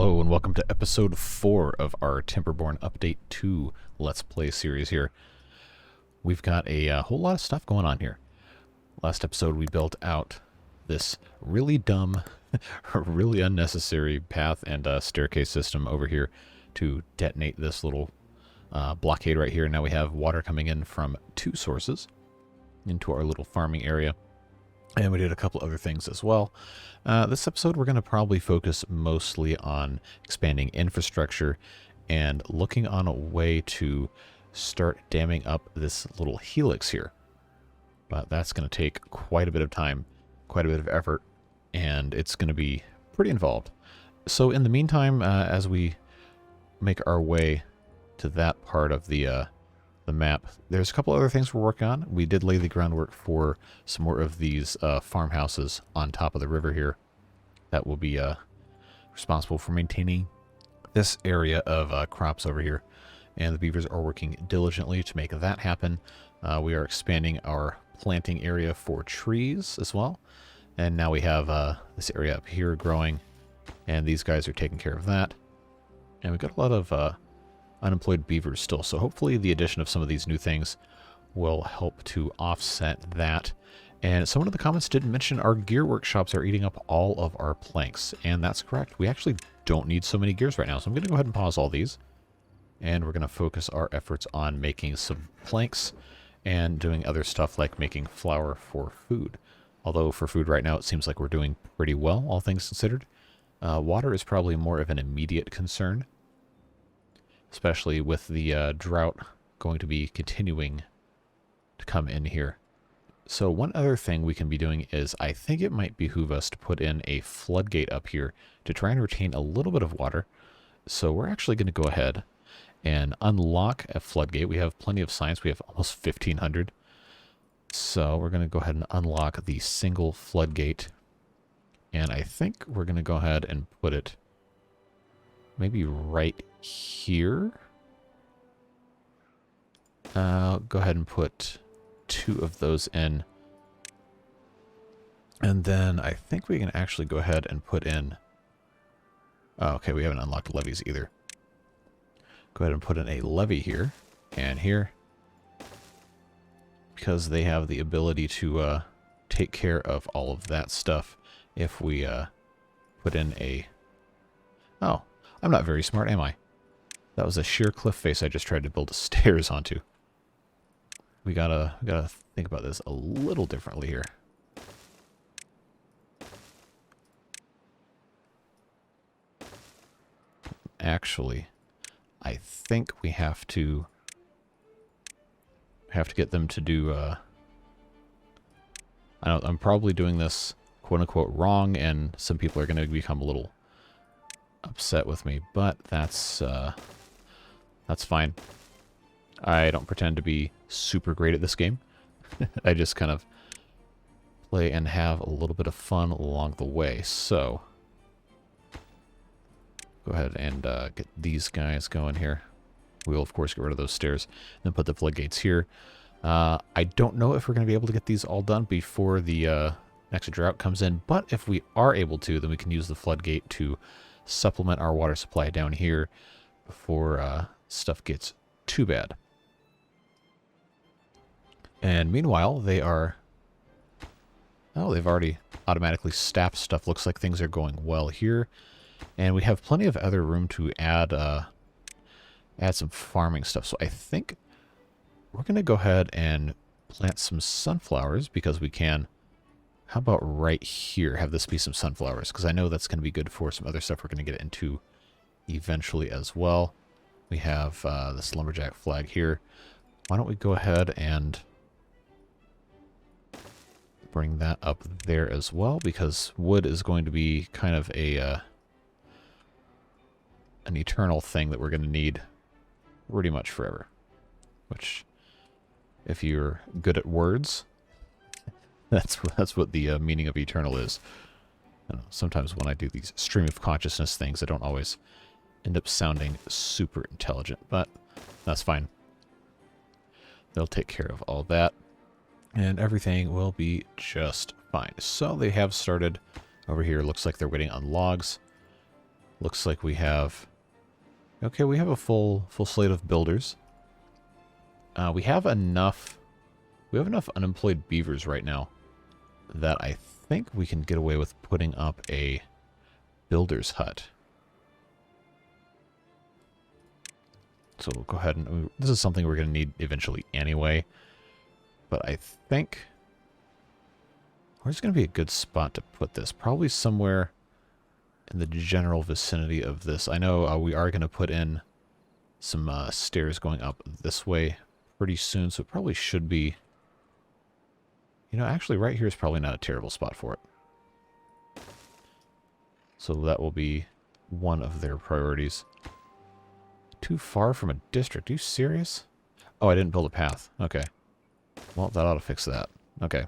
Hello and welcome to episode 4 of our Timberborn Update 2 Let's Play series here. We've got a whole lot of stuff going on here. Last episode we built out this really dumb, really unnecessary path and staircase system over here to detonate this little blockade right here. Now we have water coming in from 2 sources into our little farming area. And we did a couple other things as well. This episode we're going to probably focus mostly on expanding infrastructure and looking on a way to start damming up this little helix here. But that's going to take quite a bit of time, quite a bit of effort, and it's going to be pretty involved. So in the meantime, as we make our way to that part of the map, there's a couple other things we're working on. We did lay the groundwork for some more of these farmhouses on top of the river here that will be responsible for maintaining this area of crops over here, and the beavers are working diligently to make that happen. We are expanding our planting area for trees as well, and now we have this area up here growing, and these guys are taking care of that. And we've got a lot of unemployed beavers still, so hopefully the addition of some of these new things will help to offset that. And someone in the comments did mention our gear workshops are eating up all of our planks, and that's correct. We actually don't need so many gears right now, so I'm going to go ahead and pause all these, and we're going to focus our efforts on making some planks and doing other stuff like making flour for food. Although for food right now it seems like we're doing pretty well, all things considered. Water is probably more of an immediate concern, especially with the drought going to be continuing to come in here. So one other thing we can be doing is I think it might behoove us to put in a floodgate up here to try and retain a little bit of water. So we're actually going to go ahead and unlock a floodgate. We have plenty of science. We have almost 1,500. So we're going to go ahead and unlock the single floodgate. And I think we're going to go ahead and put it maybe right here. Go ahead and put 2 of those in. And then I think we can actually go ahead and put in... Oh, okay, we haven't unlocked levees either. Go ahead and put in a levee here and here, because they have the ability to take care of all of that stuff if we put in a... Oh, I'm not very smart, am I? That was a sheer cliff face I just tried to build stairs onto. We gotta think about this a little differently here. Actually, I think we have to get them to do. I'm probably doing this quote unquote wrong, and some people are going to become a little upset with me, but that's fine. I don't pretend to be super great at this game. I just kind of play and have a little bit of fun along the way. So go ahead and get these guys going here. We'll of course get rid of those stairs, then put the floodgates here. I don't know if we're going to be able to get these all done before the next drought comes in, but if we are able to, then we can use the floodgate to supplement our water supply down here before stuff gets too bad. And meanwhile, they've already automatically staffed stuff. Looks like things are going well here, and we have plenty of other room to add some farming stuff. So I think we're going to go ahead and plant some sunflowers because we can. How about right here? Have this be some sunflowers, because I know that's going to be good for some other stuff we're going to get into eventually as well. We have this lumberjack flag here. Why don't we go ahead and bring that up there as well, because wood is going to be kind of an eternal thing that we're going to need pretty much forever. Which, if you're good at words, that's what the meaning of eternal is. I don't know, sometimes when I do these stream of consciousness things, I don't always end up sounding super intelligent, but that's fine. They'll take care of all that, and everything will be just fine. So they have started over here. Looks like they're waiting on logs. Looks like we have... Okay, we have a full slate of builders. We have enough unemployed beavers right now that I think we can get away with putting up a builder's hut. So we'll go ahead and... This is something we're going to need eventually anyway. But I think... Where's going to be a good spot to put this? Probably somewhere in the general vicinity of this. I know we are going to put in some stairs going up this way pretty soon, so it probably should be... You know, actually right here is probably not a terrible spot for it. So that will be one of their priorities. Too far from a district. Are you serious? Oh, I didn't build a path. Okay. Well, that ought to fix that. Okay.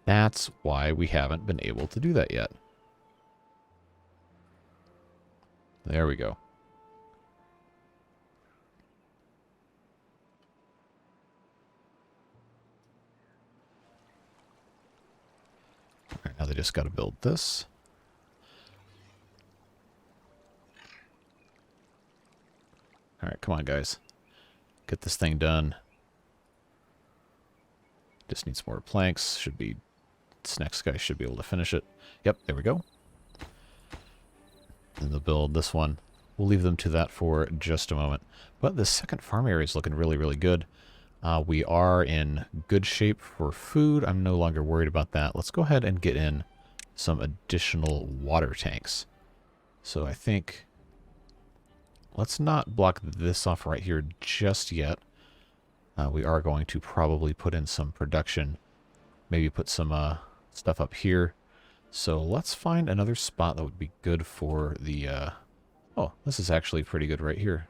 That's why we haven't been able to do that yet. There we go. All right, now they just got to build this. All right, come on, guys. Get this thing done. Just needs more planks. Should be... This next guy should be able to finish it. Yep, there we go. And they'll build this one. We'll leave them to that for just a moment. But the second farm area is looking really, really good. We are in good shape for food. I'm no longer worried about that. Let's go ahead and get in some additional water tanks. So I think... Let's not block this off right here just yet. We are going to probably put in some production. Maybe put some stuff up here. So let's find another spot that would be good for the... Oh, this is actually pretty good right here.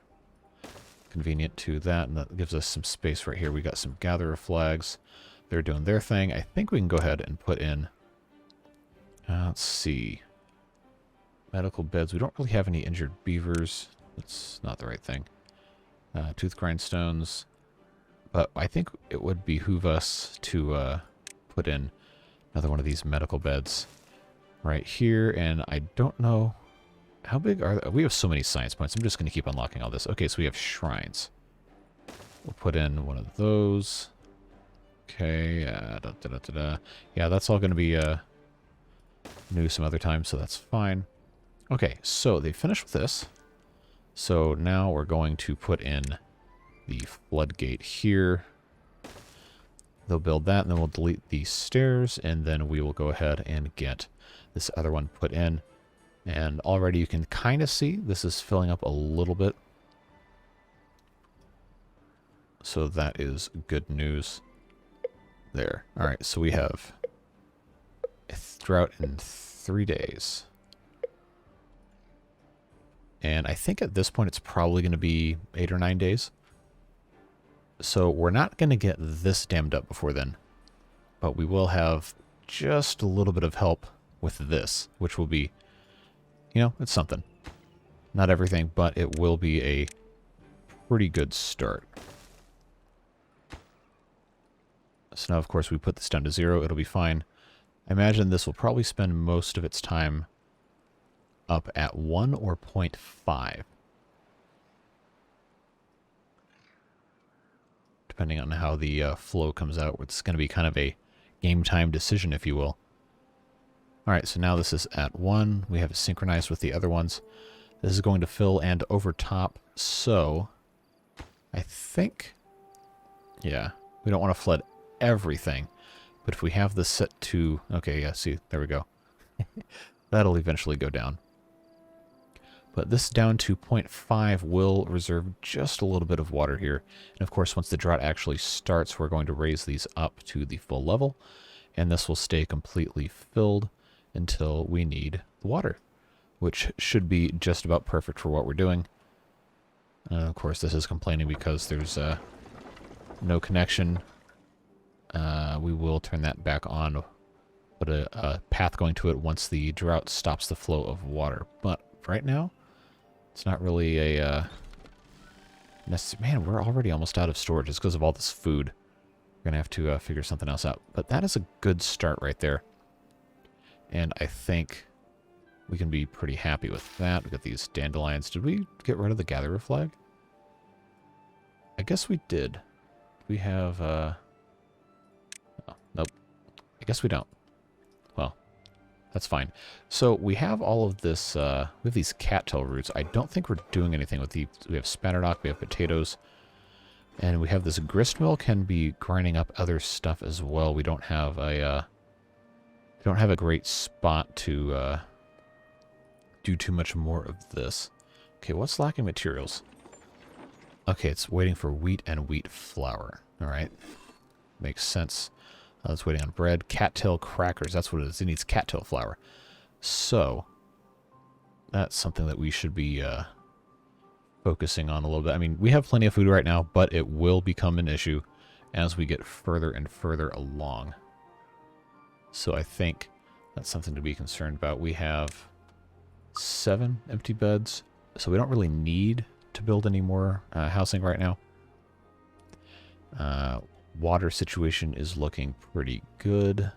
Convenient to that, and that gives us some space right here. We got some gatherer flags. They're doing their thing. I think we can go ahead and put in... let's see. Medical beds. We don't really have any injured beavers. That's not the right thing. Tooth grindstones. But I think it would behoove us to put in another one of these medical beds right here. And I don't know... How big are they? We have so many science points. I'm just going to keep unlocking all this. Okay, so we have shrines. We'll put in one of those. Okay. Yeah, that's all going to be new some other time, so that's fine. Okay, so they finished with this. So now we're going to put in the floodgate here. They'll build that, and then we'll delete these stairs, and then we will go ahead and get this other one put in. And already you can kind of see this is filling up a little bit. So that is good news there. All right, so we have a drought in 3 days. And I think at this point it's probably going to be 8 or 9 days. So we're not going to get this dammed up before then. But we will have just a little bit of help with this, which will be, you know, it's something. Not everything, but it will be a pretty good start. So now, of course, we put this down to 0. It'll be fine. I imagine this will probably spend most of its time up at 1 or 0.5. Depending on how the flow comes out. It's going to be kind of a game time decision, if you will. Alright, so now this is at 1. We have it synchronized with the other ones. This is going to fill and overtop, so I think, yeah, we don't want to flood everything. But if we have this set to, okay, yeah, see, there we go. That'll eventually go down. But this down to 0.5 will reserve just a little bit of water here. And of course, once the drought actually starts, we're going to raise these up to the full level. And this will stay completely filled until we need the water, which should be just about perfect for what we're doing. Of course, this is complaining because there's no connection. We will turn that back on, put a path going to it once the drought stops the flow of water. But right now, it's not really a necessary. Man, we're already almost out of storage just because of all this food. We're going to have to figure something else out. But that is a good start right there. And I think we can be pretty happy with that. We got these dandelions. Did we get rid of the gatherer flag? I guess we did. We have, oh, nope. I guess we don't. Well, that's fine. So we have all of this, we have these cattail roots. I don't think we're doing anything with these. We have spanadoc, we have potatoes, and we have this grist mill can be grinding up other stuff as well. We don't have a great spot to do too much more of this. Okay, what's lacking materials? Okay, it's waiting for wheat and wheat flour. All right, makes sense. It's waiting on bread. Cattail crackers, that's what it is. It needs cattail flour. So, that's something that we should be focusing on a little bit. I mean, we have plenty of food right now, but it will become an issue as we get further and further along. So I think that's something to be concerned about. We have 7 empty beds, so we don't really need to build any more housing right now. Water situation is looking pretty good. I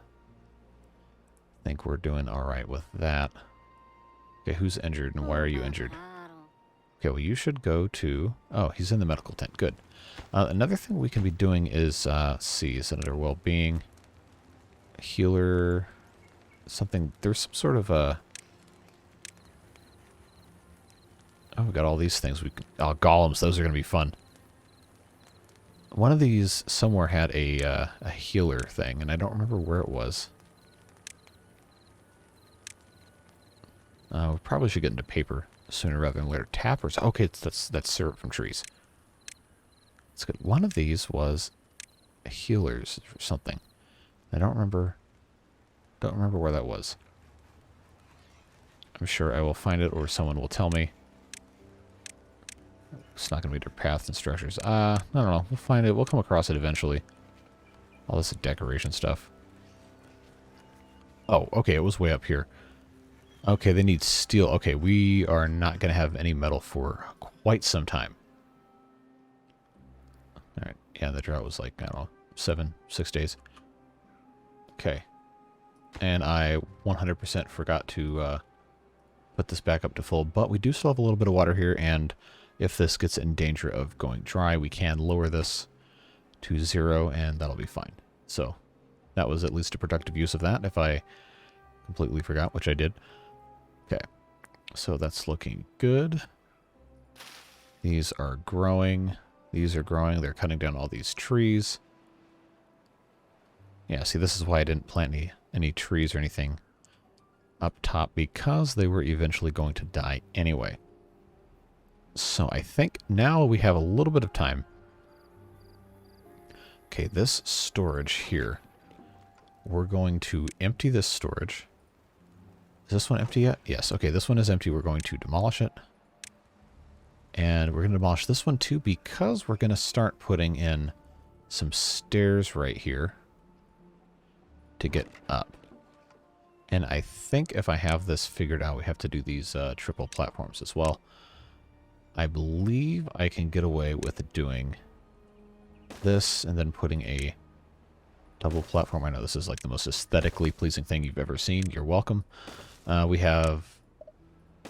think we're doing all right with that. Okay, who's injured and why are you injured? Okay, well, you should go to... Oh, he's in the medical tent. Good. Another thing we can be doing is, see, is under well-being, healer, something. There's some sort of a... Oh, we got all these things. Golems, those are going to be fun. One of these somewhere had a healer thing, and I don't remember where it was. We probably should get into paper sooner rather than later. Tappers. Okay, that's syrup from trees. That's good. One of these was healers or something. I don't remember where that was. I'm sure I will find it or someone will tell me. It's not going to be their paths and structures. I don't know. We'll find it. We'll come across it eventually. All this decoration stuff. Oh, okay. It was way up here. Okay, they need steel. Okay, we are not going to have any metal for quite some time. Alright. Yeah, the drought was like, I don't know, 6 days. Okay. And I 100% forgot to put this back up to full, but we do still have a little bit of water here, and if this gets in danger of going dry, we can lower this to 0, and that'll be fine. So, that was at least a productive use of that, if I completely forgot, which I did. Okay, so that's looking good. These are growing. These are growing. They're cutting down all these trees. Yeah, see, this is why I didn't plant any trees or anything up top, because they were eventually going to die anyway. So I think now we have a little bit of time. Okay, this storage here, we're going to empty this storage. Is this one empty yet? Yes. Okay, this one is empty. We're going to demolish it. And we're going to demolish this one too, because we're going to start putting in some stairs right here to get up. And I think if I have this figured out, we have to do these triple platforms as well. I believe I can get away with doing this and then putting a double platform. I know this is like the most aesthetically pleasing thing you've ever seen. You're welcome. We have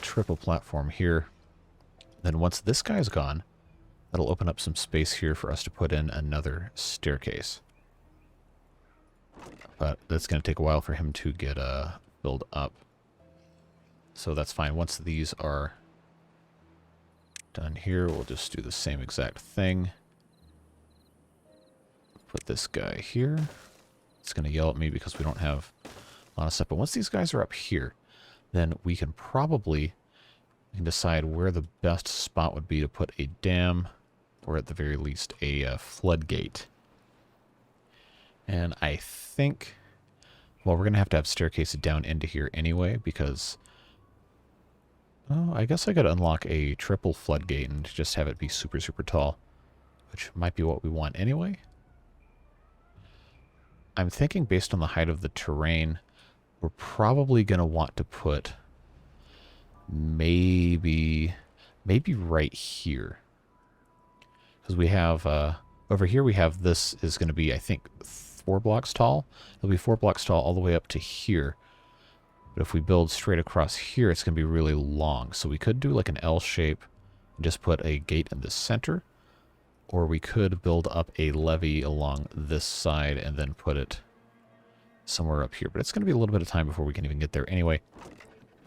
triple platform here. Then once this guy's gone, that'll open up some space here for us to put in another staircase. But that's going to take a while for him to get filled up. So that's fine. Once these are done here, we'll just do the same exact thing. Put this guy here. It's going to yell at me because we don't have a lot of stuff. But once these guys are up here, then we can decide where the best spot would be to put a dam, or at the very least a floodgate. And I think, well, we're going to have staircases down into here anyway, because, oh, I guess I could unlock a triple floodgate and just have it be super, super tall, which might be what we want anyway. I'm thinking based on the height of the terrain, we're probably going to want to put maybe right here. Because we have, over here we have, this is going to be, I think, 4 blocks tall. It'll be 4 blocks tall all the way up to here. But if we build straight across here, it's going to be really long. So we could do like an L shape and just put a gate in the center. Or we could build up a levee along this side and then put it somewhere up here. But it's going to be a little bit of time before we can even get there anyway.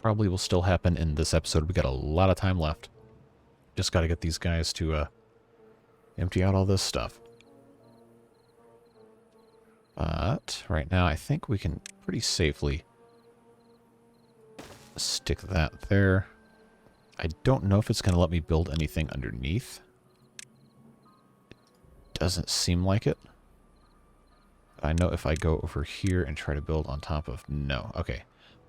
Probably will still happen in this episode. We got a lot of time left. Just got to get these guys to empty out all this stuff. But right now I think we can pretty safely stick that there. I don't know if it's going to let me build anything underneath. Doesn't seem like it. I know if I go over here and try to build on top of... No. Okay.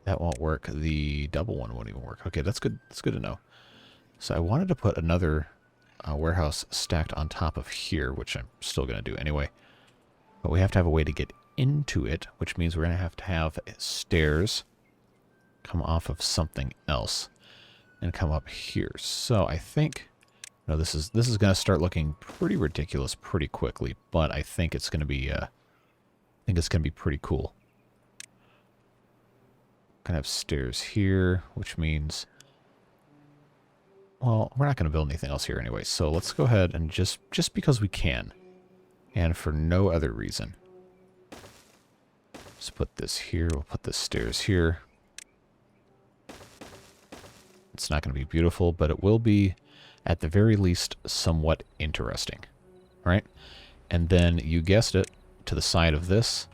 That won't work. The double one won't even work. Okay, that's good. That's good to know. So I wanted to put another warehouse stacked on top of here, which I'm still going to do anyway. But we have to have a way to get into it, which means we're going to have stairs come off of something else and come up here. So I think... No, this is going to start looking pretty ridiculous pretty quickly, but I think it's going to be pretty cool. Gonna have stairs here, which means, well, we're not going to build anything else here anyway. So let's go ahead and just because we can, and for no other reason, just put this here. We'll put the stairs here. It's not going to be beautiful, but it will be, at the very least, somewhat interesting. All right? And then, you guessed it, to the side of this,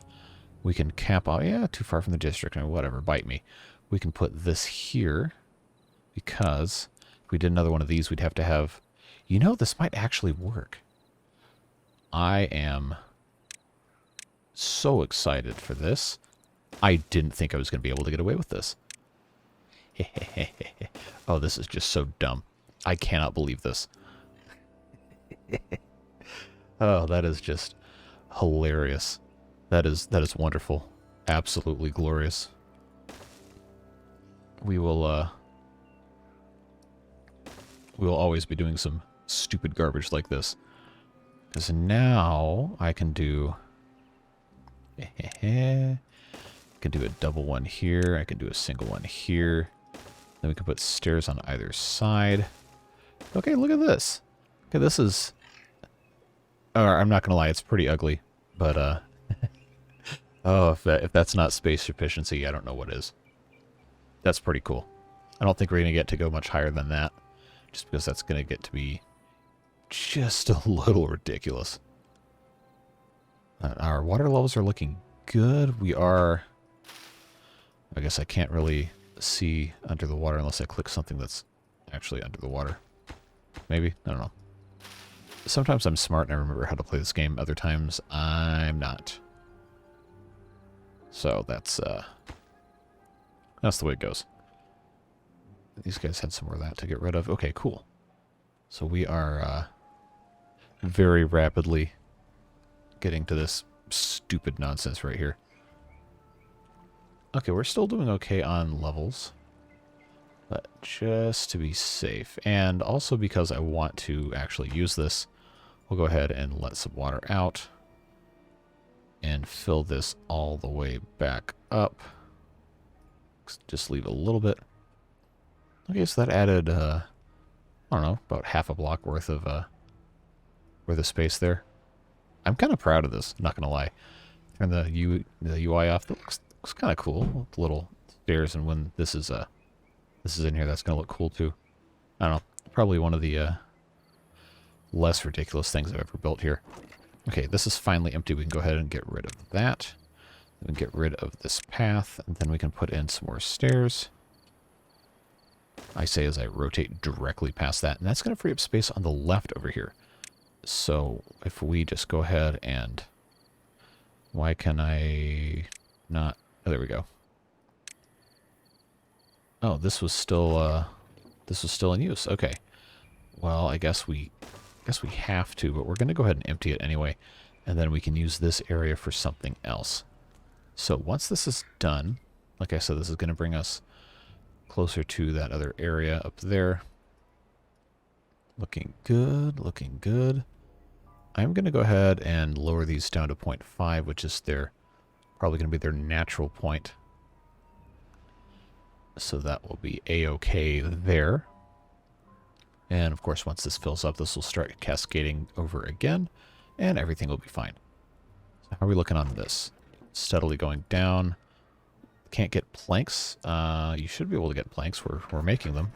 we can cap out... Yeah, too far from the district. I mean, whatever, bite me. We can put this here, because if we did another one of these, we'd have to have... You know, this might actually work. I am so excited for this. I didn't think I was going to be able to get away with this. Oh, this is just so dumb. I cannot believe this. Oh, that is just hilarious. That is wonderful. Absolutely glorious. We will always be doing some stupid garbage like this. Because now I can do I can do a double one here, I can do a single one here. Then we can put stairs on either side. Okay, look at this. Okay, this is... I'm not going to lie, it's pretty ugly. But, oh, if that's not space efficiency, I don't know what is. That's pretty cool. I don't think we're going to get to go much higher than that. Just because that's going to get to be just a little ridiculous. Our water levels are looking good. We are... I guess I can't really see under the water unless I click something that's actually under the water. Maybe? I don't know. Sometimes I'm smart and I remember how to play this game. Other times I'm not. So that's the way it goes. These guys had some more of that to get rid of. Okay, cool. So we are very rapidly getting to this stupid nonsense right here. Okay, we're still doing okay on levels. But just to be safe, and also because I want to actually use this, we'll go ahead and let some water out and fill this all the way back up. Just leave a little bit. Okay, so that added, I don't know, about half a block worth of space there. I'm kind of proud of this, not gonna lie. Turn the UI off. That looks kind of cool. The little stairs, and when this is in here, that's gonna look cool too. I don't know. Probably one of the less ridiculous things I've ever built here. Okay, this is finally empty. We can go ahead and get rid of that. Then get rid of this path, and then we can put in some more stairs. I say as I rotate directly past that, and that's going to free up space on the left over here. So if we just go ahead and... Why can I not... Oh, there we go. Oh, this was still in use. Okay. Well, I guess we have to, but we're going to go ahead and empty it anyway, and then we can use this area for something else. So once this is done, like I said, this is going to bring us closer to that other area up there. Looking good, looking good. I'm going to go ahead and lower these down to 0.5, which is probably going to be their natural point. So that will be a-okay there. And of course, once this fills up, this will start cascading over again, and everything will be fine. So how are we looking on this? Steadily going down. Can't get planks. You should be able to get planks. We're making them.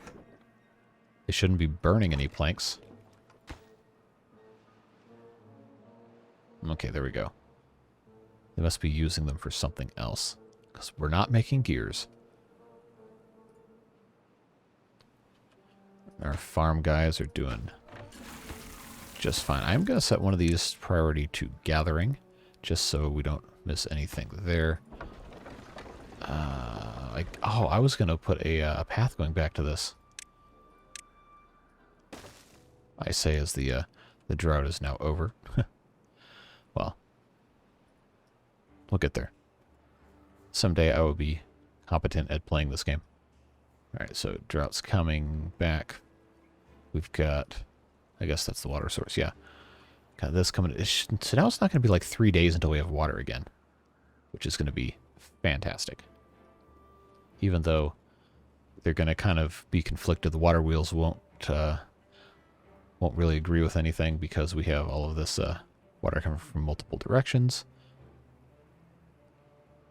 They shouldn't be burning any planks. Okay, there we go. They must be using them for something else, because we're not making gears. Our farm guys are doing just fine. I'm going to set one of these priority to gathering, just so we don't miss anything there. I was going to put a path going back to this. I say as the drought is now over. Well, we'll get there. Someday I will be competent at playing this game. Alright, so drought's coming back. We've got, I guess that's the water source, yeah. Got this coming. So now it's not going to be like 3 days until we have water again, which is going to be fantastic. Even though they're going to kind of be conflicted, the water wheels won't really agree with anything because we have all of this water coming from multiple directions.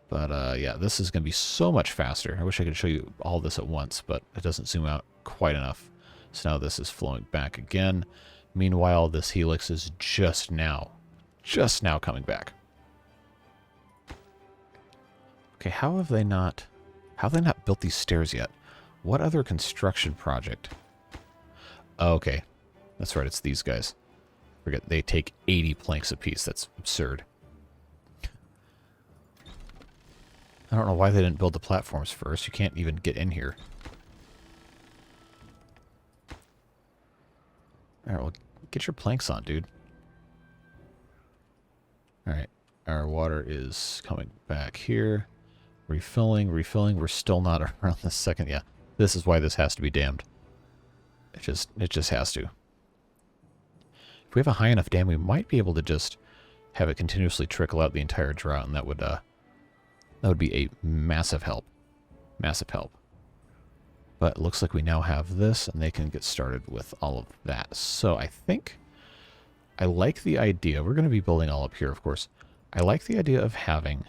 But yeah, this is going to be so much faster. I wish I could show you all this at once, but it doesn't zoom out quite enough. So now this is flowing back again. Meanwhile, this helix is just now coming back. Okay, how have they not built these stairs yet? What other construction project? Oh, okay. That's right, it's these guys. Forget, they take 80 planks apiece. That's absurd. I don't know why they didn't build the platforms first. You can't even get in here. Alright, well, get your planks on, dude. Alright, our water is coming back here. Refilling. We're still not around the second. Yeah, this is why this has to be dammed. It just has to. If we have a high enough dam, we might be able to just have it continuously trickle out the entire drought, and that would be a massive help. Massive help. But it looks like we now have this, and they can get started with all of that. So I think I like the idea. We're going to be building all up here, of course. I like the idea of having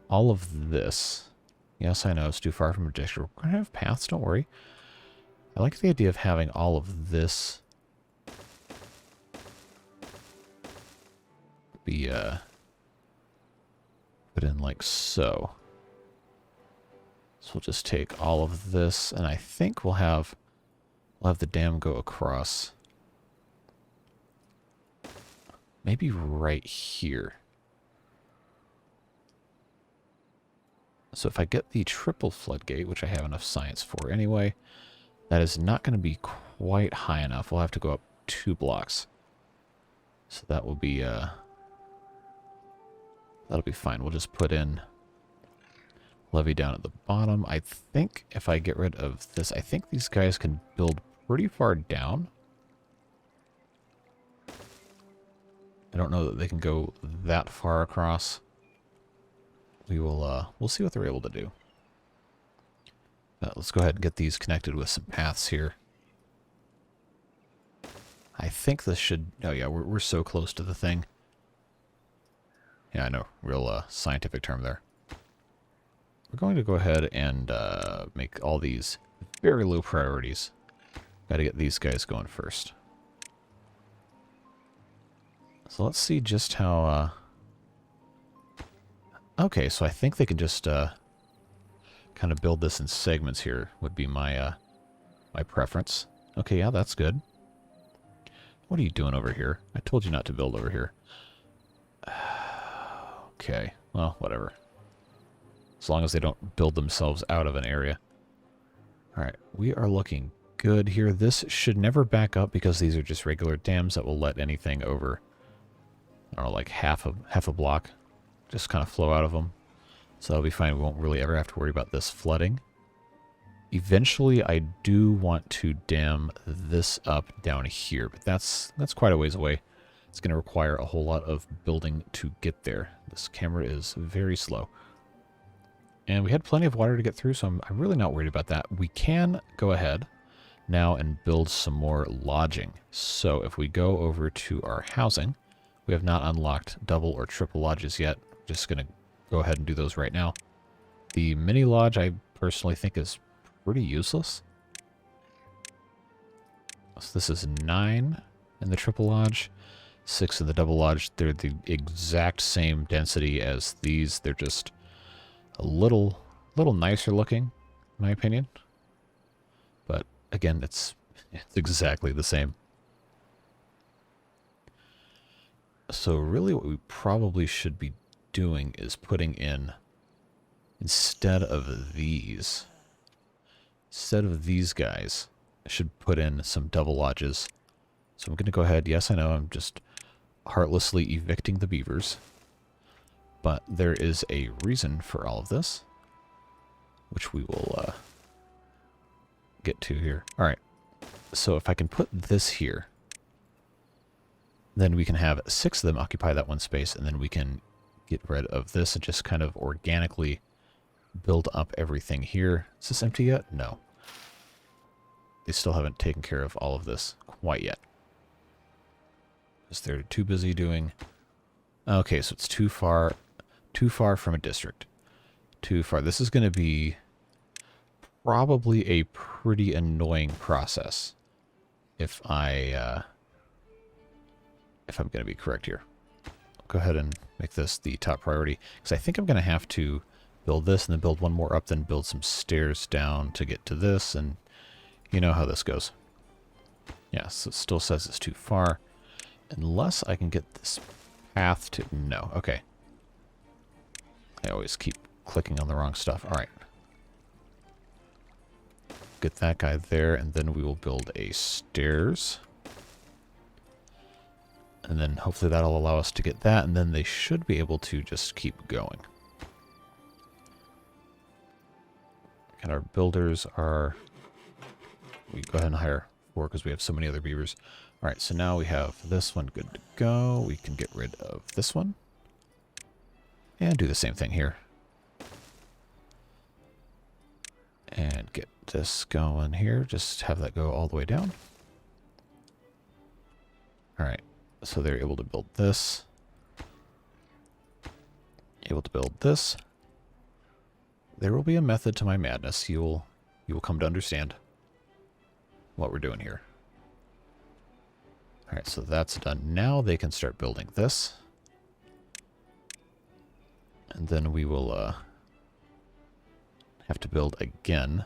all of this. Yes, I know, it's too far from a district. We're going to have paths, don't worry. I like the idea of having all of this be put in like so. So we'll just take all of this, and I think we'll have the dam go across. Maybe right here. So if I get the triple floodgate, which I have enough science for anyway, that is not going to be quite high enough. We'll have to go up 2 blocks. So that will be that'll be fine. We'll just put in levee down at the bottom. I think if I get rid of this, I think these guys can build pretty far down. I don't know that they can go that far across. We'll see what they're able to do. Let's go ahead and get these connected with some paths here. I think this should... Oh yeah, we're so close to the thing. Yeah, I know. Real scientific term there. We're going to go ahead and make all these very low priorities. Got to get these guys going first. So let's see just how... Okay, so I think they can just kind of build this in segments here would be my my preference. Okay, yeah, that's good. What are you doing over here? I told you not to build over here. Okay, well, whatever. As long as they don't build themselves out of an area. Alright, we are looking good here. This should never back up because these are just regular dams that will let anything over, I don't know, like half a block just kind of flow out of them. So that'll be fine. We won't really ever have to worry about this flooding. Eventually, I do want to dam this up down here, but that's quite a ways away. It's going to require a whole lot of building to get there. This camera is very slow. And we had plenty of water to get through, so I'm really not worried about that. We can go ahead now and build some more lodging. So if we go over to our housing, we have not unlocked double or triple lodges yet. Just going to go ahead and do those right now. The mini lodge I personally think is pretty useless. So this is 9 in the triple lodge, 6 in the double lodge. They're the exact same density as these. They're just a little nicer looking, in my opinion. But again, it's exactly the same. So really what we probably should be doing is putting in, instead of these guys, I should put in some double lodges. So I'm going to go ahead. Yes, I know I'm just heartlessly evicting the beavers. But there is a reason for all of this, which we will get to here. All right. So if I can put this here, then we can have 6 of them occupy that one space, and then we can get rid of this and just kind of organically build up everything here. Is this empty yet? No. They still haven't taken care of all of this quite yet. Because they're too busy doing... Okay, so it's too far from a district. Too far. This is going to be probably a pretty annoying process if I'm going to be correct here. I'll go ahead and make this the top priority, because I think I'm going to have to build this and then build one more up, then build some stairs down to get to this, and you know how this goes. Yeah, so it still says it's too far. Unless I can get this path to... No, okay. I always keep clicking on the wrong stuff. All right. Get that guy there, and then we will build a stairs. And then hopefully that'll allow us to get that, and then they should be able to just keep going. And our builders are... We go ahead and hire 4 because we have so many other beavers. All right, so now we have this one good to go. We can get rid of this one. And do the same thing here. And get this going here. Just have that go all the way down. All right. So they're able to build this. Able to build this. There will be a method to my madness. You will come to understand what we're doing here. All right, so that's done. Now they can start building this. And then we will have to build again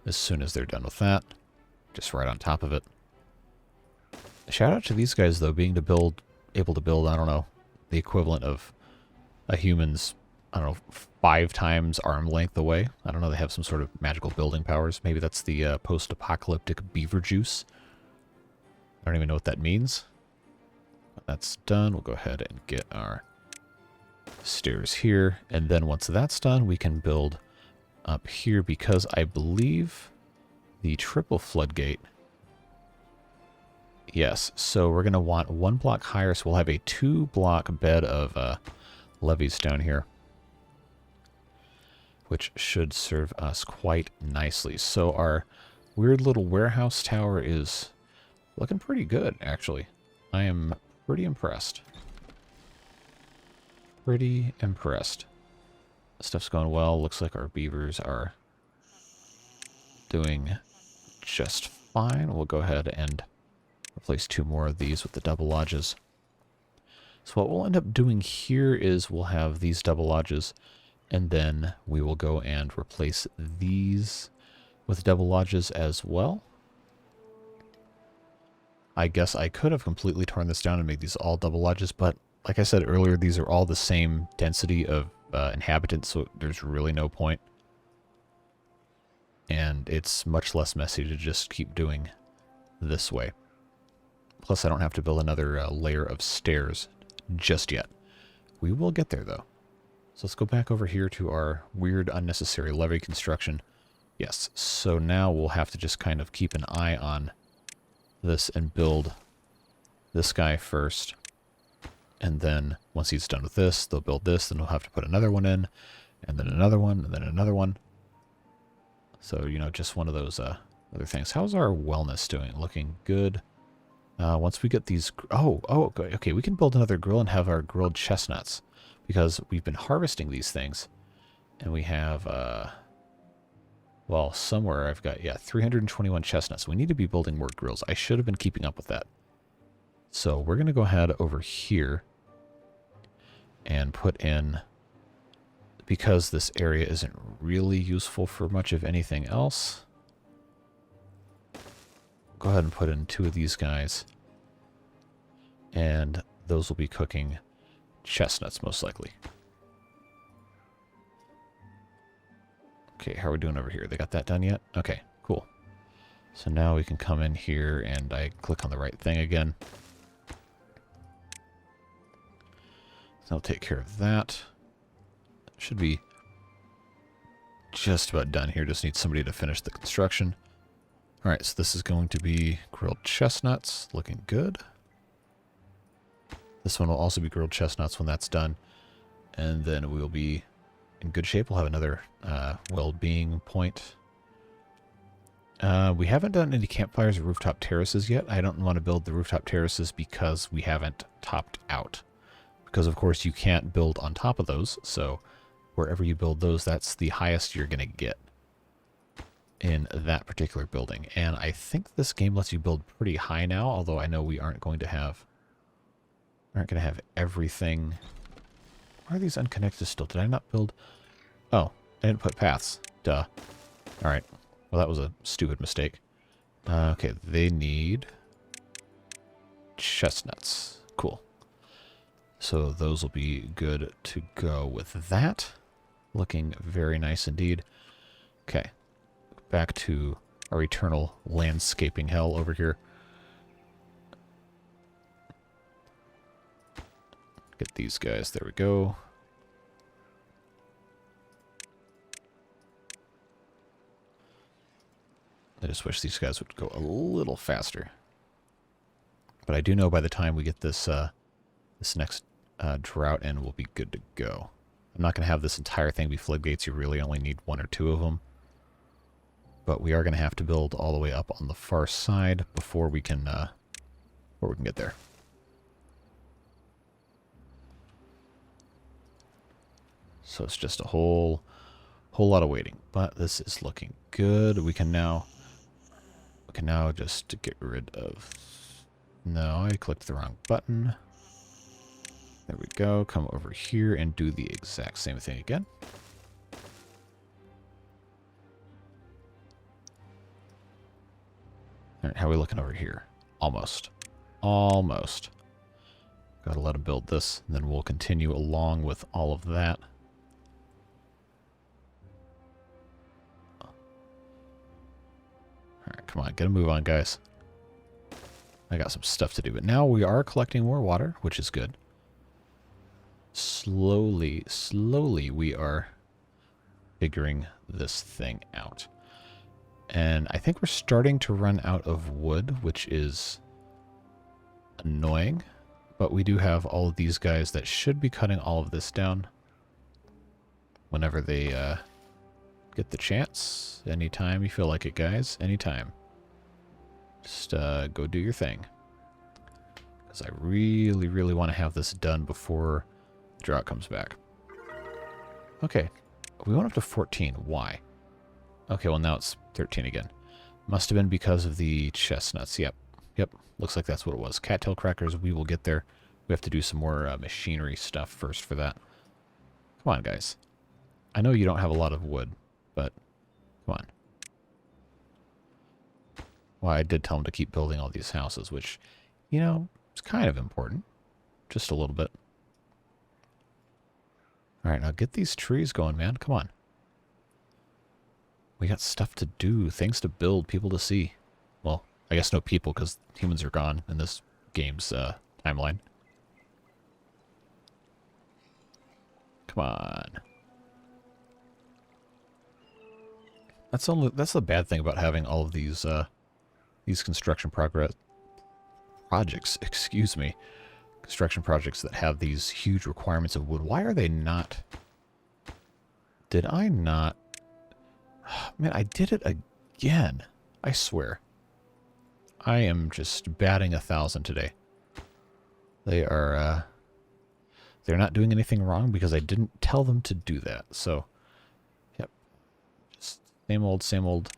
as soon as they're done with that. Just right on top of it. Shout out to these guys, though, being able to build, I don't know, the equivalent of a human's, I don't know, 5 times arm length away. I don't know, they have some sort of magical building powers. Maybe that's the post-apocalyptic beaver juice. I don't even know what that means. When that's done, we'll go ahead and get our stairs here. And then once that's done, we can build up here, because I believe the triple floodgate... Yes, so we're going to want 1 block higher, so we'll have a 2-block bed of levees down here, which should serve us quite nicely. So our weird little warehouse tower is looking pretty good, actually. I am pretty impressed. Pretty impressed. Stuff's going well. Looks like our beavers are doing just fine. We'll go ahead and replace 2 more of these with the double lodges. So what we'll end up doing here is we'll have these double lodges, and then we will go and replace these with double lodges as well. I guess I could have completely torn this down and made these all double lodges, but like I said earlier, these are all the same density of inhabitants, so there's really no point. And it's much less messy to just keep doing this way. Plus, I don't have to build another layer of stairs just yet. We will get there, though. So let's go back over here to our weird, unnecessary levee construction. Yes, so now we'll have to just kind of keep an eye on this and build this guy first. And then once he's done with this, they'll build this, then we'll have to put another one in. And then another one, and then another one. So, you know, just one of those other things. How's our wellness doing? Looking good. Once we get these... okay. We can build another grill and have our grilled chestnuts. Because we've been harvesting these things. And we have... well, somewhere I've got, 321 chestnuts. We need to be building more grills. I should have been keeping up with that. So we're going to go ahead over here and put in... because this area isn't really useful for much of anything else, go ahead and put in 2 of these guys. And those will be cooking chestnuts, most likely. Okay, how are we doing over here? They got that done yet? Okay, cool. So now we can come in here and I click on the right thing again. So I'll take care of that. Should be just about done here. Just need somebody to finish the construction. Alright, so this is going to be grilled chestnuts. Looking good. This one will also be grilled chestnuts when that's done. And then we'll be in good shape. We'll have another well-being point. We haven't done any campfires or rooftop terraces yet. I don't want to build the rooftop terraces because we haven't topped out. Because, of course, you can't build on top of those. So wherever you build those, that's the highest you're going to get in that particular building. And I think this game lets you build pretty high now, although I know we aren't going to have everything. Why are these unconnected still? Did I not build? Oh, I didn't put paths. Duh. All right. Well, that was a stupid mistake. Okay, they need chestnuts. Cool. So those will be good to go with that. Looking very nice indeed. Okay. Back to our eternal landscaping hell over here. Get these guys. There we go. I just wish these guys would go a little faster. But I do know by the time we get this this next drought in, we'll be good to go. I'm not going to have this entire thing be floodgates. You really only need 1 or 2 of them. But we are going to have to build all the way up on the far side before we can get there. So it's just a whole lot of waiting. But this is looking good. We can now just get rid of... No, I clicked the wrong button. There we go. Come over here and do the exact same thing again. All right, how are we looking over here? Almost. Almost. Gotta let him build this, and then we'll continue along with all of that. Alright, come on, get a move on, guys. I got some stuff to do, but now we are collecting more water, which is good. Slowly we are figuring this thing out. And I think we're starting to run out of wood, which is annoying. But we do have all of these guys that should be cutting all of this down whenever they get the chance. Anytime you feel like it, guys. Anytime. Just go do your thing. Because I really want to have this done before the drought comes back. Okay. We went up to 14. Why? Okay, well now it's 13 again. Must have been because of the chestnuts. Yep. Looks like that's what it was. Cattail crackers, we will get there. We have to do some more machinery stuff first for that. Come on, guys. I know you don't have a lot of wood, but come on. Well, I did tell them to keep building all these houses, which, you know, is kind of important. Just a little bit. All right, now get these trees going, man. Come on. We got stuff to do, things to build, people to see. Well, I guess no people, because humans are gone in this game's timeline. Come on. That's the bad thing about having all of these construction projects, excuse me. Construction projects that have these huge requirements of wood. Why are they not Did I not? Man, I did it again. I swear. I am just batting 1,000 today. They are, they're not doing anything wrong because I didn't tell them to do that. So, yep. Just same old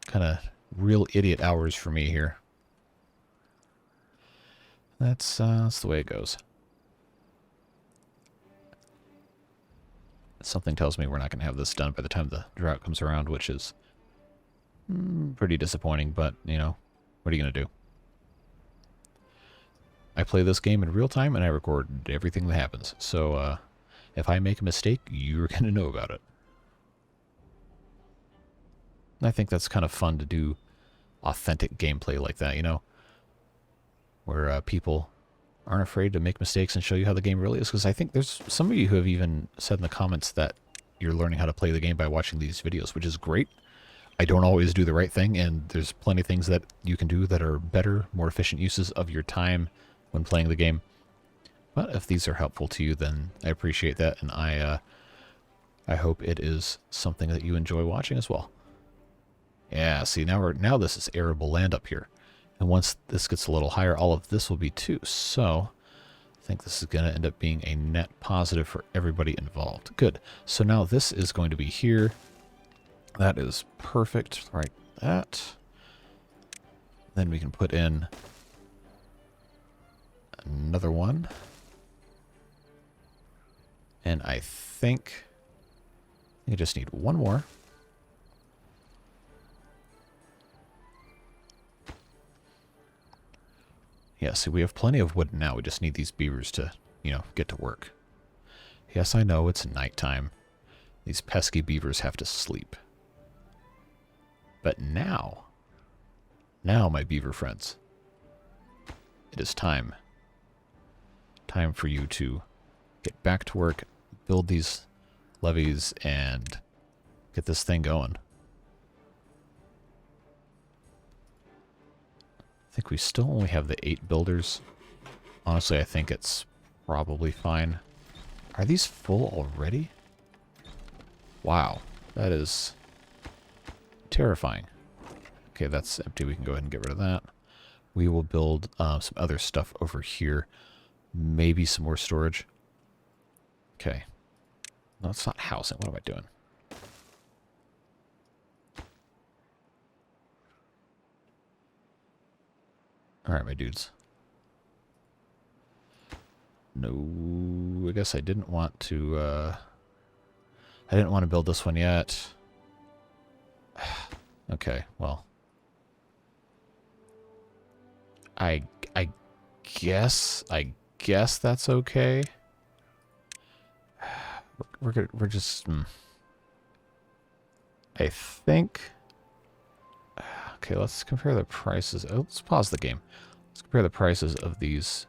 kind of real idiot hours for me here. That's the way it goes. Something tells me we're not going to have this done by the time the drought comes around, which is pretty disappointing, but, you know, what are you going to do? I play this game in real time, and I record everything that happens. So, if I make a mistake, you're going to know about it. And I think that's kind of fun to do authentic gameplay like that, you know? Where people aren't afraid to make mistakes and show you how the game really is. Because I think there's some of you who have even said in the comments that you're learning how to play the game by watching these videos, which is great. I don't always do the right thing, and there's plenty of things that you can do that are better, more efficient uses of your time when playing the game. But if these are helpful to you, then I appreciate that, and I hope it is something that you enjoy watching as well. Yeah, see, now this is arable land up here. And once this gets a little higher, all of this will be too. So I think this is going to end up being a net positive for everybody involved. Good. So now this is going to be here. That is perfect. Right, that. Then we can put in another one. And I think you just need one more. Yeah, see, we have plenty of wood now. We just need these beavers to, you know, get to work. Yes, I know, it's nighttime. These pesky beavers have to sleep. But now, my beaver friends, it is time. Time for you to get back to work, build these levees, and get this thing going. I think we still only have the 8 builders. Honestly, I think it's probably fine. Are these full already? Wow, that is terrifying. Okay, that's empty. We can go ahead and get rid of that. We will build some other stuff over here. Maybe some more storage. Okay. No, it's not housing. What am I doing? Alright, my dudes. No, I guess I didn't want to, I didn't want to build this one yet. Okay, well. I guess that's okay. We're just, I think. Okay, let's compare the prices. Oh, let's pause the game. Let's compare the prices of these.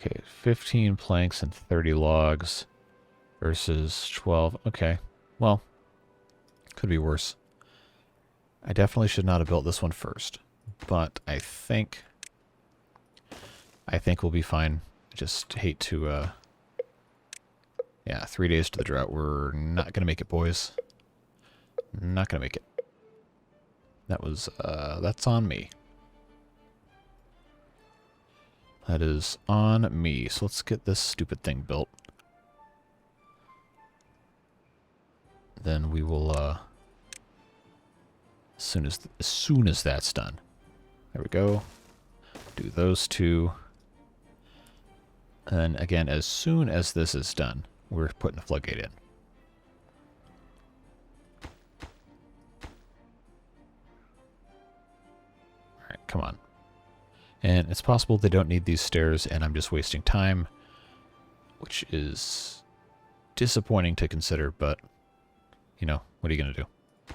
Okay, 15 planks and 30 logs versus 12. Okay, well, could be worse. I definitely should not have built this one first, but I think we'll be fine. I just hate to, yeah, 3 days to the drought. We're not gonna make it, boys. Not gonna make it. That was, that's on me. That is on me. So let's get this stupid thing built. Then we will, as soon as that's done. There we go. Do those two. And again, as soon as this is done, we're putting a floodgate in. Come on. And it's possible they don't need these stairs and I'm just wasting time, which is disappointing to consider, but, you know, what are you going to do?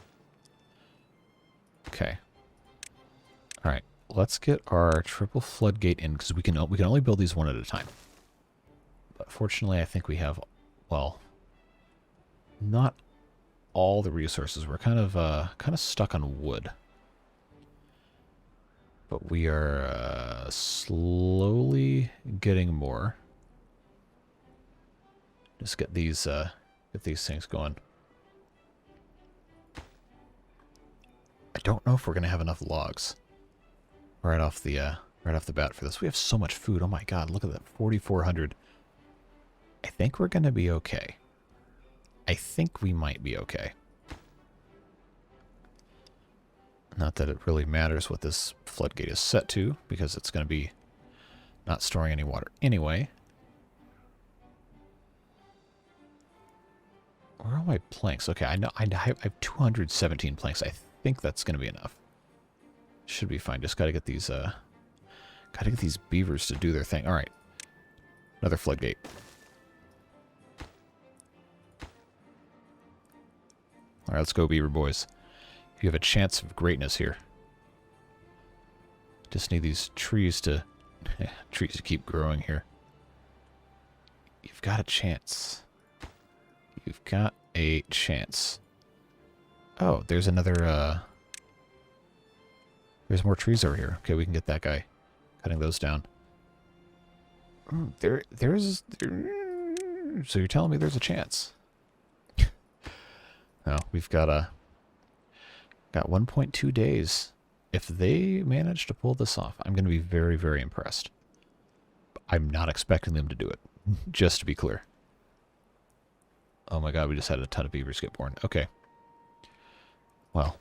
Okay. Alright, let's get our triple floodgate in, because we can only build these one at a time. But fortunately, I think we have, well, not all the resources. We're kind of stuck on wood. But we are slowly getting more. Just get these things going. don't know if we're going to have enough logs right off the bat for this. We have so much food. Oh my god, look at that. 4,400. I think we're going to be okay. I think we might be okay. Not that it really matters what this floodgate is set to, because it's going to be not storing any water anyway. Where are my planks? Okay, I know I have 217 planks. I think that's going to be enough. Should be fine. Just got to get these beavers to do their thing. All right. Another floodgate. All right, let's go, beaver boys. You have a chance of greatness here. Just need these trees to keep growing here. You've got a chance. You've got a chance. Oh, there's another, there's more trees over here. Okay, we can get that guy. Cutting those down. So you're telling me there's a chance? No, we've got 1.2 days. If they manage to pull this off, I'm going to be very, very impressed. I'm not expecting them to do it, just to be clear. Oh my god, we just had a ton of beavers get born. Okay. Well,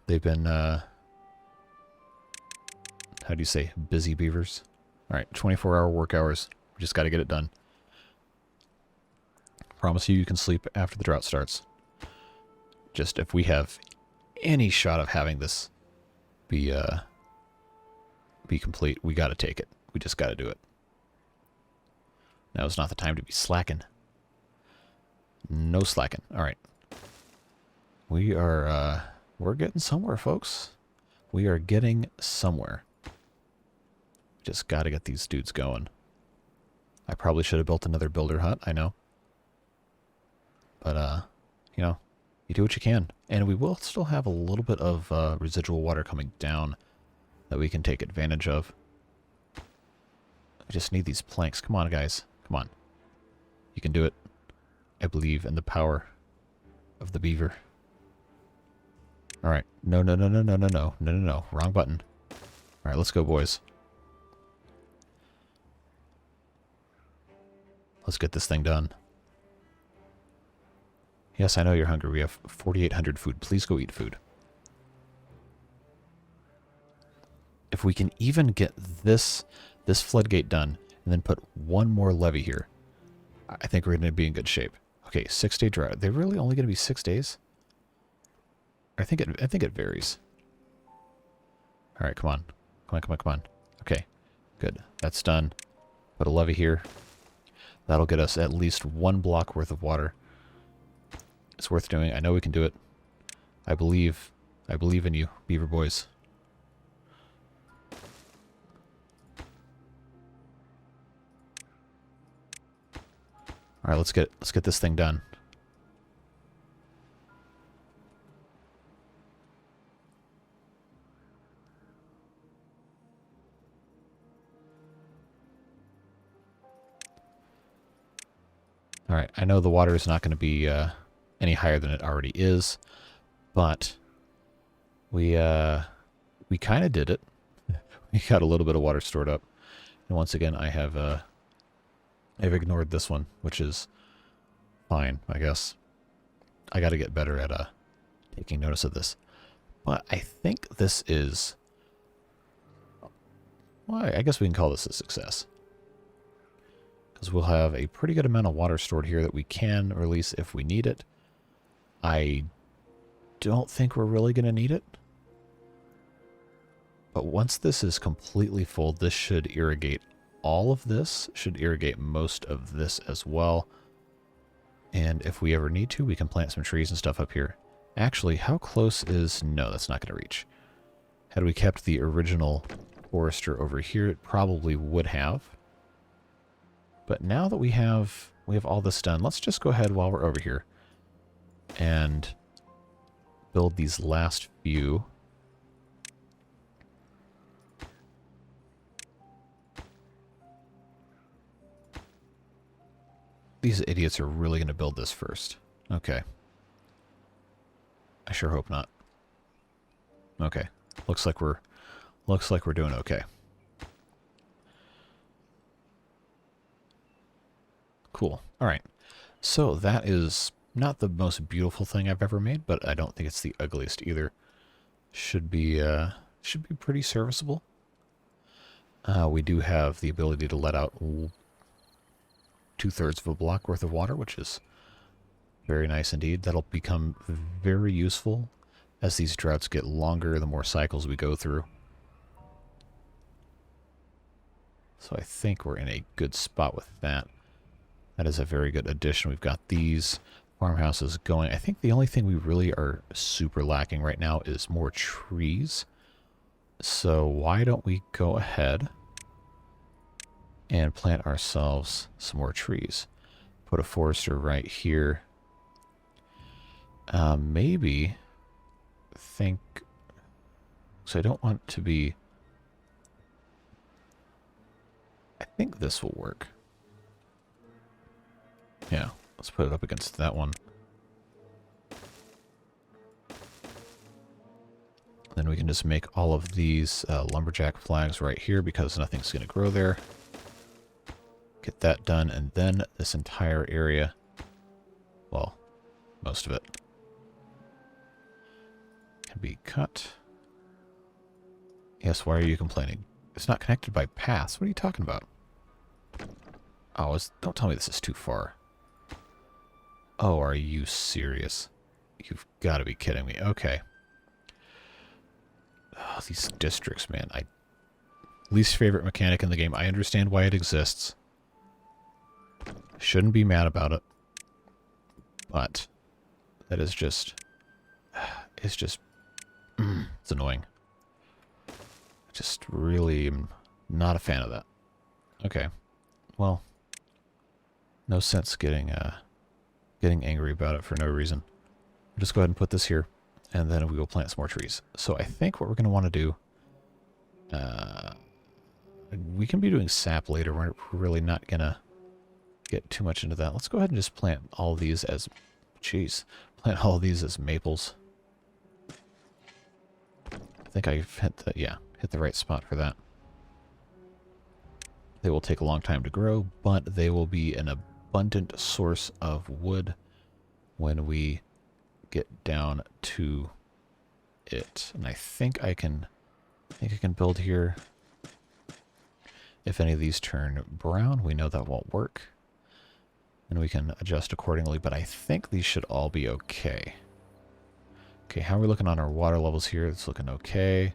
they've been, how do you say, busy beavers? Alright, 24-hour work hours. We just got to get it done. Promise you can sleep after the drought starts. Just if we have any shot of having this be complete, we got to take it. We just got to do it. Now is not the time to be slacking. No slacking. All right. We're getting somewhere, folks. We are getting somewhere. Just got to get these dudes going. I probably should have built another builder hut, I know. But, you know, you do what you can. And we will still have a little bit of residual water coming down that we can take advantage of. I just need these planks. Come on, guys. Come on. You can do it. I believe in the power of the beaver. Alright. No. Wrong button. Alright, let's go, boys. Let's get this thing done. Yes, I know you're hungry. We have 4,800 food. Please go eat food. If we can even get this floodgate done and then put one more levee here, I think we're going to be in good shape. Okay, 6-day drought. They're really only going to be 6 days? I think it varies. All right, come on. Come on. Okay, good. That's done. Put a levee here. That'll get us at least 1 block worth of water. It's worth doing. I know we can do it. I believe in you, beaver boys. All right, let's get this thing done. All right, I know the water is not going to be any higher than it already is, but we kind of did it. We got a little bit of water stored up, and once again, I've ignored this one, which is fine, I guess. I got to get better at taking notice of this, but I think this is. Well, I guess we can call this a success. Because we'll have a pretty good amount of water stored here that we can release if we need it. I don't think we're really going to need it. But once this is completely full, this should irrigate all of this, should irrigate most of this as well. And if we ever need to, we can plant some trees and stuff up here. Actually, how close is... No, that's not going to reach. Had we kept the original forester over here, it probably would have. But now that we have all this done, let's just go ahead while we're over here and build these last few. These idiots are really going to build this first. Okay. I sure hope not. Okay. Looks like we're doing okay. Cool. All right. So that is not the most beautiful thing I've ever made, but I don't think it's the ugliest either. Should be pretty serviceable. We do have the ability to let out 2/3 of a block worth of water, which is very nice indeed. That'll become very useful as these droughts get longer, the more cycles we go through. So I think we're in a good spot with that. That is a very good addition. We've got these farmhouses going. I think the only thing we really are super lacking right now is more trees. So why don't we go ahead and plant ourselves some more trees. Put a forester right here. Maybe think... So I don't want to be... I think this will work. Yeah, let's put it up against that one. Then we can just make all of these lumberjack flags right here because nothing's going to grow there. Get that done, and then this entire area, well, most of it, can be cut. Yes, why are you complaining? It's not connected by paths. What are you talking about? Oh, don't tell me this is too far. Oh, are you serious? You've got to be kidding me. Okay. Oh, these districts, man. Least favorite mechanic in the game. I understand why it exists. Shouldn't be mad about it. But that is just... It's just... It's annoying. I just really am not a fan of that. Okay. Well, no sense getting angry about it for no reason. We'll just go ahead and put this here, and then we will plant some more trees. So I think what we're going to want to do... we can be doing sap later. We're really not going to get too much into that. Let's go ahead and just plant all these as... Jeez. Plant all these as maples. I think I've hit the right spot for that. They will take a long time to grow, but they will be an abundant source of wood when we get down to it. And I think I can build here. If any of these turn brown, we know that won't work. And we can adjust accordingly, but I think these should all be okay. Okay, how are we looking on our water levels here? It's looking okay.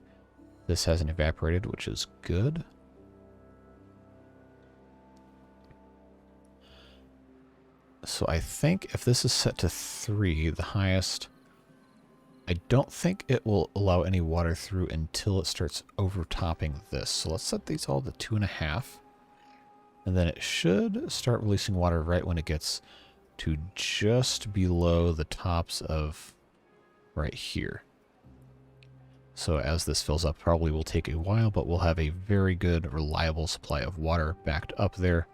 This hasn't evaporated, which is good. So I think if this is set to 3, the highest, I don't think it will allow any water through until it starts overtopping this. So let's set these all to 2.5. And then it should start releasing water right when it gets to just below the tops of right here. So as this fills up, probably will take a while, but we'll have a very good, reliable supply of water backed up there.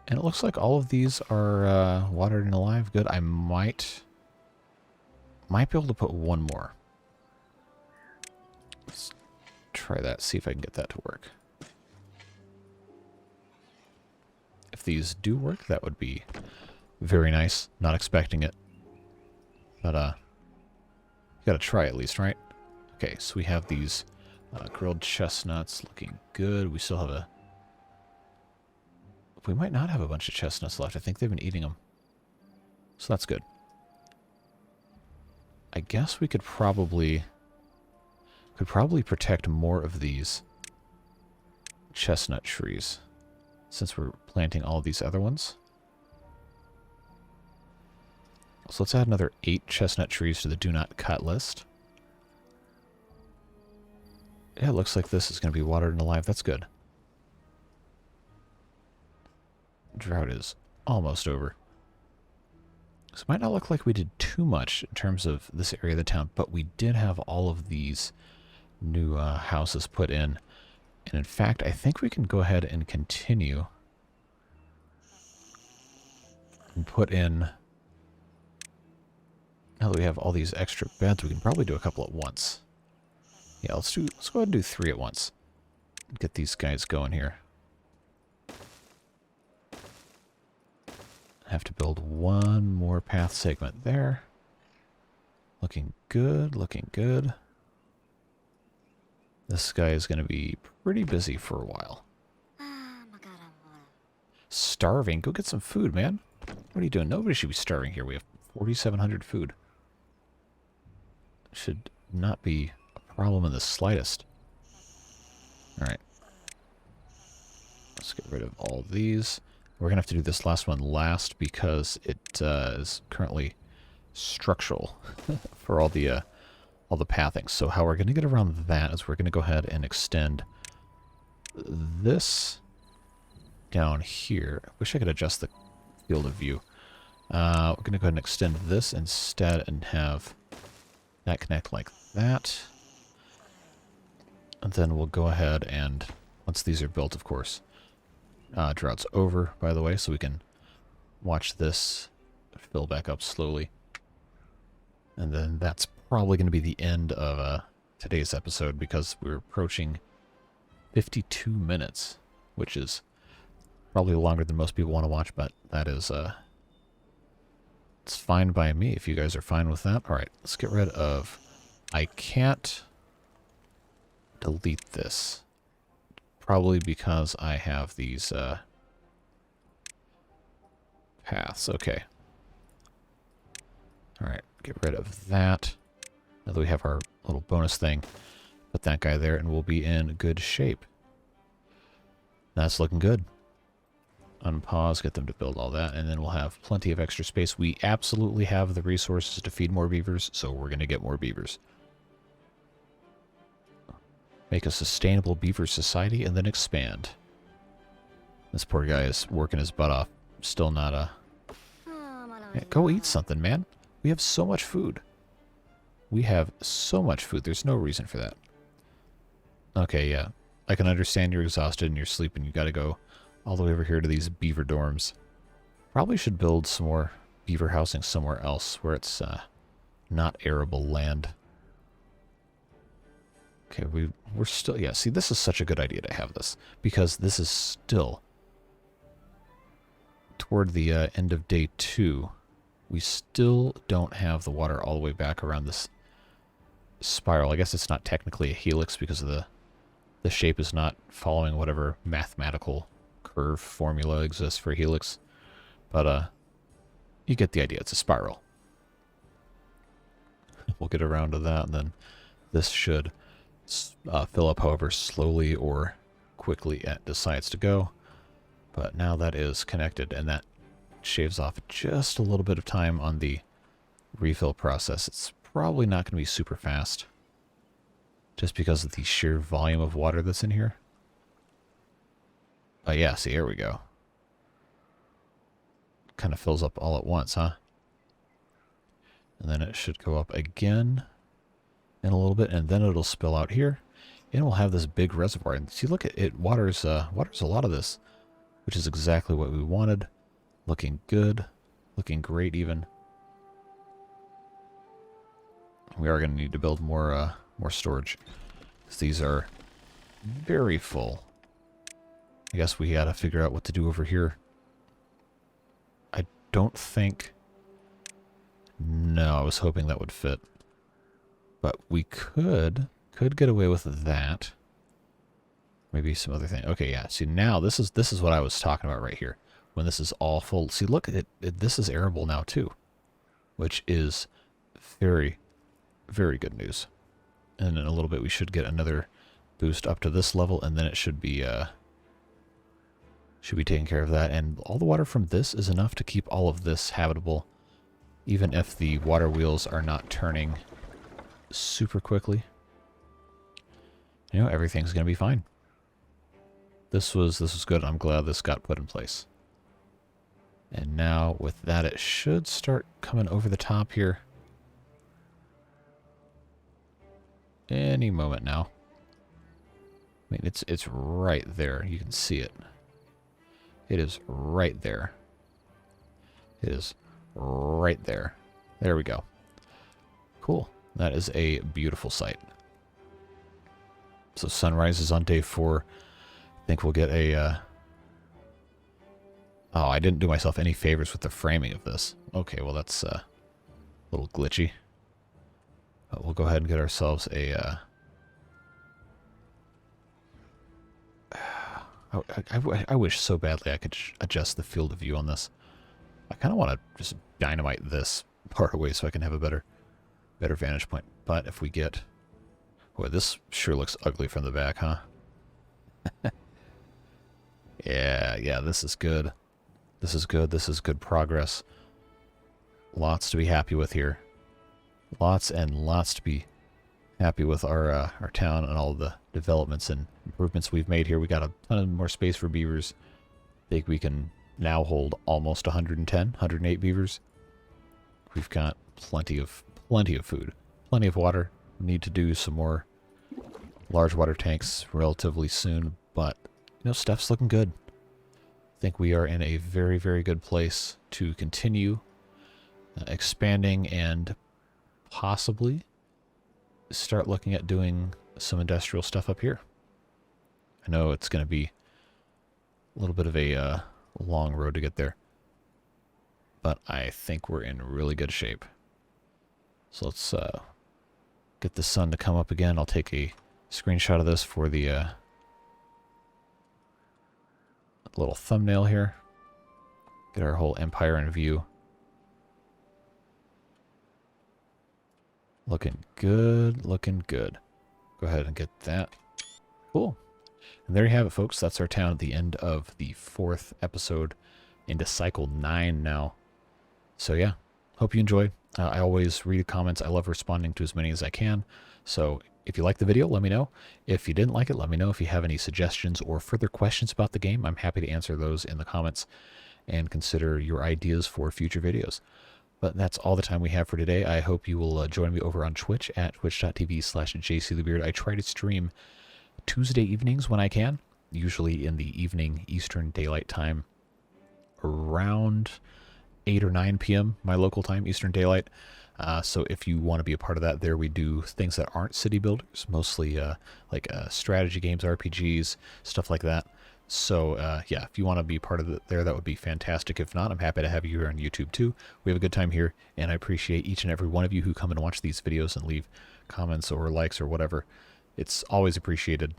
And it looks like all of these are watered and alive. Good. I might be able to put one more. Let's try that, see if I can get that to work. If these do work, that would be very nice. Not expecting it. But, you gotta try at least, right? Okay, so we have these grilled chestnuts looking good. We still have a... We might not have a bunch of chestnuts left. I think they've been eating them. So that's good. I guess we could probably protect more of these chestnut trees since we're planting all of these other ones. So let's add another 8 chestnut trees to the do not cut list. Yeah, it looks like this is going to be watered and alive. That's good. Drought is almost over. So it might not look like we did too much in terms of this area of the town, but we did have all of these new houses put in. And in fact, I think we can go ahead and continue and put in... Now that we have all these extra beds, we can probably do a couple at once. Yeah, let's go ahead and do 3 at once. Get these guys going here. I have to build one more path segment there. Looking good, looking good. This guy is going to be pretty busy for a while. Starving? Go get some food, man. What are you doing? Nobody should be starving here. We have 4,700 food. Should not be a problem in the slightest. Alright. Let's get rid of all these. We're going to have to do this last one last because it is currently structural for all the pathing. So how we're going to get around that is we're going to go ahead and extend this down here. I wish I could adjust the field of view. We're going to go ahead and extend this instead and have that connect like that. And then we'll go ahead and, once these are built, of course, drought's over, by the way, so we can watch this fill back up slowly. And then that's probably going to be the end of today's episode because we're approaching 52 minutes, which is probably longer than most people want to watch, but that is, it's fine by me if you guys are fine with that. All right, let's get rid of, I can't delete this. Probably because I have these paths. Okay. All right, get rid of that. Now that we have our little bonus thing, put that guy there and we'll be in good shape. That's looking good. Unpause, get them to build all that, and then we'll have plenty of extra space. We absolutely have the resources to feed more beavers, so we're going to get more beavers. Make a sustainable beaver society and then expand. This poor guy is working his butt off. Still not a... Yeah, go eat something, man. We have so much food. We have so much food. There's no reason for that. Okay, yeah. I can understand you're exhausted and you're sleeping. You gotta go all the way over here to these beaver dorms. Probably should build some more beaver housing somewhere else where it's not arable land. Okay, we're still... Yeah, see, this is such a good idea to have this. Because this is still... Toward the end of day 2, we still don't have the water all the way back around this spiral. I guess it's not technically a helix because of the shape is not following whatever mathematical curve formula exists for helix. But you get the idea. It's a spiral. We'll get around to that, and then this should fill up however slowly or quickly it decides to go. But now that is connected, and that shaves off just a little bit of time on the refill process. It's probably not going to be super fast, just because of the sheer volume of water that's in here. Yeah, see, here we go. Kind of fills up all at once, huh? And then it should go up again in a little bit, and then it'll spill out here, and we'll have this big reservoir. And see, look at it, waters a lot of this, which is exactly what we wanted. Looking good, looking great even. We are going to need to build more storage, because these are very full. I guess we got to figure out what to do over here. I don't think... No, I was hoping that would fit. But we could get away with that. Maybe some other thing. Okay, yeah. See, now this is what I was talking about right here. When this is all full. See, look, this is arable now too, which is very, very good news. And in a little bit, we should get another boost up to this level, and then it should be taking care of that. And all the water from this is enough to keep all of this habitable, even if the water wheels are not turning super quickly. You know, everything's gonna be fine. This was good. I'm glad this got put in place. And now with that, it should start coming over the top here any moment now. I mean, it's right there. You can see it. It is right there. It is right there. There we go. Cool. That is a beautiful sight. So sunrise is on day 4. I think we'll get a... Oh, I didn't do myself any favors with the framing of this. Okay, well that's a little glitchy. But we'll go ahead and get ourselves a... I wish so badly I could adjust the field of view on this. I kind of want to just dynamite this part away so I can have a better vantage point. But if we get... Boy, this sure looks ugly from the back, huh? Yeah, this is good. This is good. This is good progress. Lots to be happy with here. Lots and lots to be happy with our town and all the developments and improvements we've made here. We got a ton more space for beavers. I think we can now hold almost 110, 108 beavers. We've got plenty of food, plenty of water. We need to do some more large water tanks relatively soon, but you know, stuff's looking good. I think we are in a very, very good place to continue expanding and possibly start looking at doing some industrial stuff up here. I know it's going to be a little bit of a long road to get there, but I think we're in really good shape. So let's get the sun to come up again. I'll take a screenshot of this for the little thumbnail here. Get our whole empire in view. Looking good, looking good. Go ahead and get that. Cool. And there you have it, folks. That's our town at the end of the 4th episode into cycle 9 now. So yeah, hope you enjoyed. I always read comments. I love responding to as many as I can. So if you liked the video, let me know. If you didn't like it, let me know. If you have any suggestions or further questions about the game, I'm happy to answer those in the comments and consider your ideas for future videos. But that's all the time we have for today. I hope you will join me over on Twitch at twitch.tv/jcthebeard. I try to stream Tuesday evenings when I can, usually in the evening Eastern Daylight Time, around 8 or 9 p.m. my local time, Eastern Daylight. So if you want to be a part of that, there we do things that aren't city builders, mostly like strategy games, RPGs, stuff like that. So yeah, if you want to be part of it there, that would be fantastic. If not, I'm happy to have you here on YouTube too. We have a good time here, and I appreciate each and every one of you who come and watch these videos and leave comments or likes or whatever. It's always appreciated,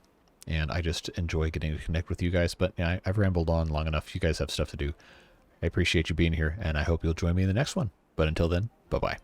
and I just enjoy getting to connect with you guys. But yeah, I've rambled on long enough. You guys have stuff to do. I appreciate you being here, and I hope you'll join me in the next one. But until then, bye-bye.